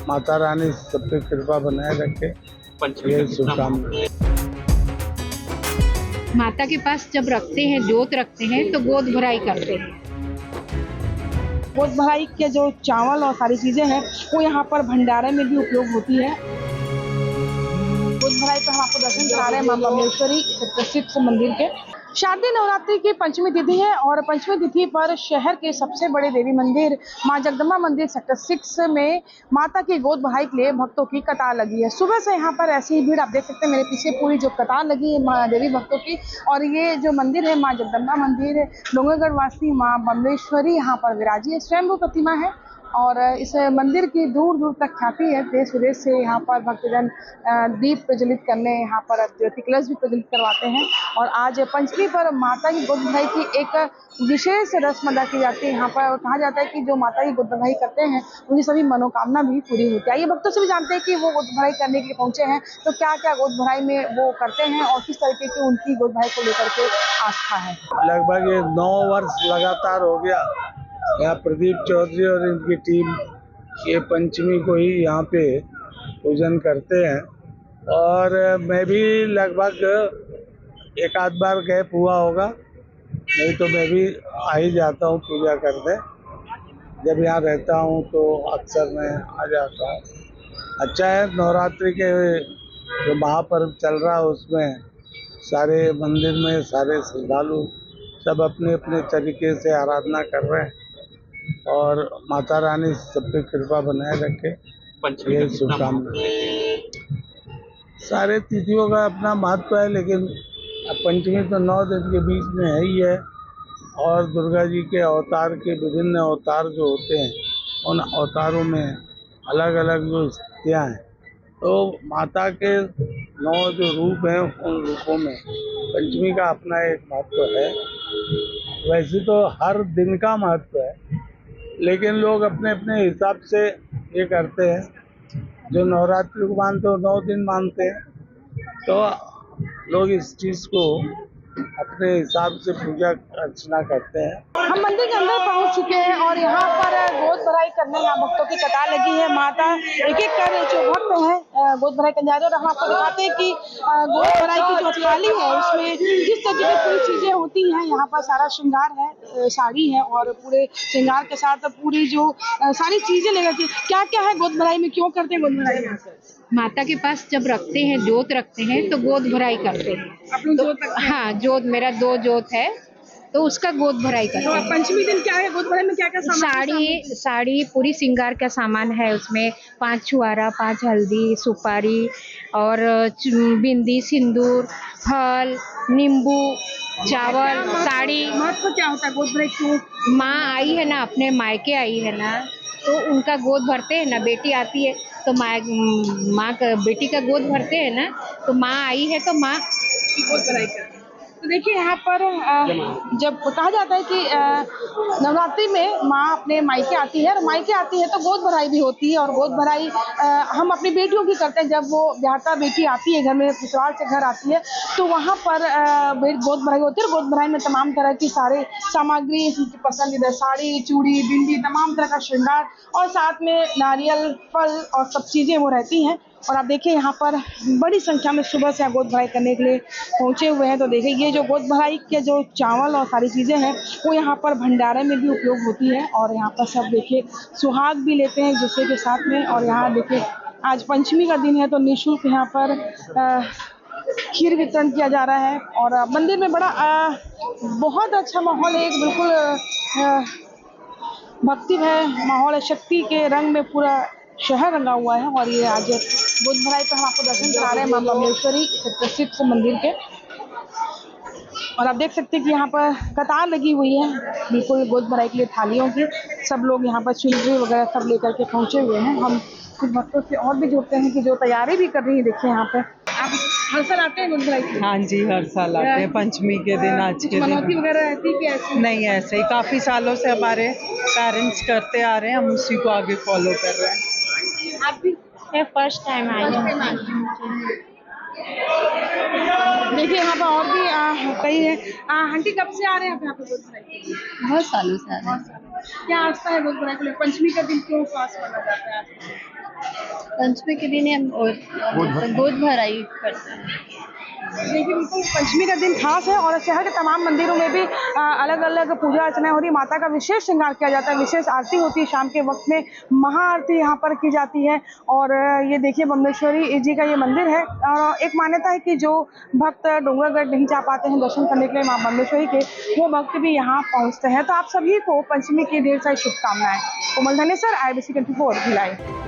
माता रानी सब पे कृपा बनाए रखे, ये शुभकामनाएं। माता के पास जब रखते हैं, जोत रखते हैं तो गोद भराई करते हैं। गोद भराई के जो चावल और सारी चीजें हैं वो यहाँ पर भंडारे में भी उपयोग होती है। गोद भराई पर हम आपको दर्शन करा रहे हैं मां बमलेश्वरी प्रसिद्ध मंदिर के। शारदीय नवरात्रि की पंचमी तिथि है और पंचमी तिथि पर शहर के सबसे बड़े देवी मंदिर मां जगदम्बा मंदिर सेक्टर 6 में माता की गोद भराई के लिए भक्तों की कतार लगी है। सुबह से यहाँ पर ऐसी भीड़ आप देख सकते हैं, मेरे पीछे पूरी जो कतार लगी है मां देवी भक्तों की। और ये जो मंदिर है मां जगदम्बा मंदिर डोंगरगढ़ वासी मां बमलेश्वरी यहाँ पर विराजी है, स्वयंभू प्रतिमा है। और इस मंदिर की दूर दूर तक ख्याति है, देश विदेश से यहाँ पर भक्तजन दीप प्रज्वलित करने यहाँ पर ज्योति कलश भी प्रज्वलित करवाते हैं। और आज पंचमी पर माता की गोद भराई की एक विशेष रस्म अदा की जाती है। यहाँ पर कहा जाता है कि जो माता की गोद भराई करते हैं उनकी सभी मनोकामना भी पूरी होती है। ये भक्तों से भी जानते हैं कि वो गोद भराई करने के लिए पहुंचे हैं तो क्या क्या गोद भराई में वो करते हैं और किस तरीके की उनकी गोद भराई को लेकर के आस्था है। लगभग ये 9 वर्ष लगातार हो गया यहाँ प्रदीप चौधरी और इनकी टीम ये पंचमी को ही यहाँ पे पूजन करते हैं। और मैं भी लगभग एक आध बार गैप हुआ होगा, नहीं तो मैं भी आ ही जाता हूँ पूजा करने। जब यहाँ रहता हूँ तो अक्सर मैं आ जाता हूँ। अच्छा है, नवरात्रि के जो महापर्व चल रहा है उसमें सारे मंदिर में सारे श्रद्धालु सब अपने अपने तरीके से आराधना कर रहे हैं और माता रानी सब पे कृपा बनाए रखे, ये शुभकामनाएं। सारे तिथियों का अपना महत्व है, लेकिन पंचमी तो 9 दिन के बीच में है ही है। और दुर्गा जी के अवतार के विभिन्न अवतार जो होते हैं उन अवतारों में अलग अलग जो स्थितियाँ हैं, तो माता के 9 जो रूप हैं उन रूपों में पंचमी का अपना एक महत्व है। वैसे तो हर दिन का महत्व है, लेकिन लोग अपने अपने हिसाब से ये करते हैं। जो नवरात्रि को मानते हो 9 दिन मानते हैं, तो लोग इस चीज़ को अपने हिसाब से पूजा अर्चना करते हैं। हम मंदिर के अंदर पहुंच चुके हैं और यहाँ पर गोद भराई करने यहाँ भक्तों की कतार लगी है। माता एक एक कर जो भक्त हैं गोद भराई करने जा रहे हैं। और हम आपको दिखाते हैं कि गोद भराई की जो थाली है उसमें जिस तरीके की पूरी चीजें होती हैं, यहाँ पर सारा श्रृंगार है, साड़ी है और पूरे श्रृंगार के साथ पूरी जो सारी चीजें लेकर के क्या क्या है गोद भराई में, क्यों करते हैं गोद भराई? माता के पास जब रखते हैं, जोत रखते हैं तो गोद भराई करते हैं। अपनी जोत रखते हैं? हाँ, जोत मेरा 2 जोत है तो उसका गोद भराई करते हैं। पंचमी दिन क्या है गोद भराई में, क्या क्या साड़ी पूरी श्रृंगार का सामान है उसमें। 5 छुआरा, 5 हल्दी, सुपारी और बिंदी, सिंदूर, फल, नींबू, चावल, साड़ी। महत्व क्या होता है गोद भराई क्यों? माँ आई है ना, अपने मायके आई है ना, तो उनका गोद भरते हैं ना। बेटी आती है तो माँ का बेटी का गोद भरते हैं ना, तो माँ आई है तो माँ गोद भराई करते हैं। तो देखिए यहाँ पर जब कहा जाता है कि नवरात्रि में माँ अपने मायके आती है और मायके आती है तो गोद भराई भी होती है। और गोद भराई हम अपनी बेटियों की करते हैं। जब वो ब्याहता बेटी आती है घर में, ससुराल से घर आती है तो वहाँ पर गोद भराई होती है। गोद भराई में तमाम तरह की सारे सामग्री, पसंदीदा साड़ी, चूड़ी, बिंदी, तमाम तरह का श्रृंगार और साथ में नारियल, फल और सब चीज़ें वो रहती हैं। और आप देखिए यहाँ पर बड़ी संख्या में सुबह से गोद भराई करने के लिए पहुंचे हुए हैं। तो देखिए ये जो गोद भराई के जो चावल और सारी चीज़ें हैं वो यहाँ पर भंडारे में भी उपयोग होती है। और यहाँ पर सब देखिए सुहाग भी लेते हैं एक दूसरे के साथ में। और यहाँ देखिए आज पंचमी का दिन है तो निःशुल्क यहाँ पर खीर वितरण किया जा रहा है। और मंदिर में बड़ा बहुत अच्छा माहौल है, एक बिल्कुल भक्ति है माहौल है, शक्ति के रंग में पूरा शहर रंगा हुआ है। और ये आज गोद भराई पर हम आपको दर्शन करा रहे हैं मां बमलेश्वरी प्रसिद्ध मंदिर के। और आप देख सकते हैं कि यहाँ पर कतार लगी हुई है बिल्कुल गोद भराई के लिए थालियों की। सब लोग यहाँ पर चुनरी वगैरह सब लेकर के पहुंचे हुए हैं। हम कुछ भक्तों से और भी जुड़ते हैं कि जो तैयारी भी कर रही है। देखिए यहाँ पर आप हर साल आते हैं गोद भराई के? हाँ जी, हर साल आते हैं पंचमी के दिन। आज के दिन मनौती वगैरह रहती है कि ऐसे? नहीं, ऐसे ही काफी सालों से हमारे पेरेंट्स करते आ रहे हैं, हम उसी को आगे फॉलो कर रहे हैं। आप भी फर्स्ट टाइम आई हूँ। देखिए यहाँ पर और भी कई है। आंटी कब से आ रहे हैं आप यहाँ पे गोद भराई के लिए? बहुत सालों से आ रहे हैं। क्या आस्था है गोद भराई के लिए? पंचमी का दिन क्यों खास माना जाता है? पंचमी के दिन हम गोद भराई करते हैं। देखिए बिल्कुल पंचमी का दिन खास है और शहर के तमाम मंदिरों में भी अलग अलग पूजा अर्चना हो रही है। माता का विशेष श्रृंगार किया जाता है, विशेष आरती होती है शाम के वक्त में, महाआरती यहाँ पर की जाती है। और ये देखिए बम्लेश्वरी जी का ये मंदिर है और एक मान्यता है कि जो भक्त डोंगरगढ़ नहीं जा पाते हैं दर्शन करने के लिए माँ बम्लेश्वरी के, वो भक्त भी यहाँ पहुँचते हैं। तो आप सभी को पंचमी की ढेर सारी शुभकामनाएं। कोमल धनेसर, IBC 24 भिलाई।